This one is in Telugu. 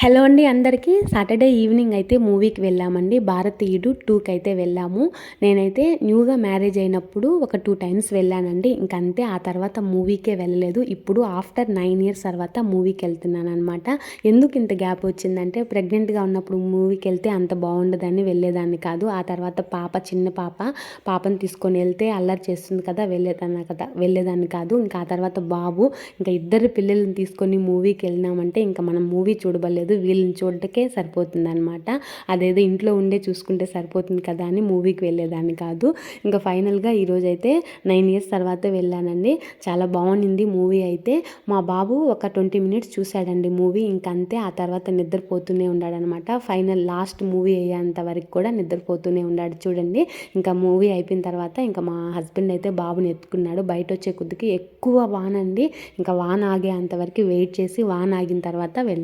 హలో అండి అందరికీ. సాటర్డే ఈవినింగ్ అయితే మూవీకి వెళ్ళామండి. భారతీయుడు 2కి అయితే వెళ్ళాము. నేనైతే న్యూగా మ్యారేజ్ అయినప్పుడు ఒక 2 టైమ్స్ వెళ్ళానండి. ఇంకంతే, ఆ తర్వాత మూవీకే వెళ్ళలేదు. ఇప్పుడు ఆఫ్టర్ 9 ఇయర్స్ తర్వాత మూవీకి వెళ్తున్నాను అనమాట. ఎందుకు ఇంత గ్యాప్ వచ్చిందంటే, ప్రెగ్నెంట్గా ఉన్నప్పుడు మూవీకి వెళ్తే అంత బాగుండదని వెళ్ళేదాన్ని కాదు. ఆ తర్వాత చిన్న పాపను తీసుకొని వెళ్తే అల్లరి చేస్తుంది కదా, వెళ్ళేదాన్ని కాదు. ఇంకా ఆ తర్వాత బాబు, ఇంకా ఇద్దరు పిల్లల్ని తీసుకొని మూవీకి వెళ్ళినామంటే ఇంకా మనం మూవీ చూడబలేదు, వీళ్ళని చూడటకే సరిపోతుంది అనమాట. అదేదో ఇంట్లో ఉండే చూసుకుంటే సరిపోతుంది కదా అని మూవీకి వెళ్ళేదాన్ని కాదు. ఇంకా ఫైనల్గా ఈరోజైతే 9 ఇయర్స్ తర్వాత వెళ్ళానండి. చాలా బాగుంది మూవీ అయితే. మా బాబు ఒక 20 మినిట్స్ చూశాడండి మూవీ, ఇంకంతే. ఆ తర్వాత నిద్రపోతూనే ఉన్నాడనమాట. ఫైనల్ లాస్ట్ మూవీ అయ్యేంత వరకు కూడా నిద్రపోతూనే ఉన్నాడు చూడండి. ఇంకా మూవీ అయిపోయిన తర్వాత ఇంకా మా హస్బెండ్ అయితే బాబుని ఎత్తుకున్నాడు. బయట వచ్చే కొద్దికి ఎక్కువ వాన అండి. ఇంకా వాన ఆగేంత వరకు వెయిట్ చేసి వాన ఆగిన తర్వాత వెళ్ళాం.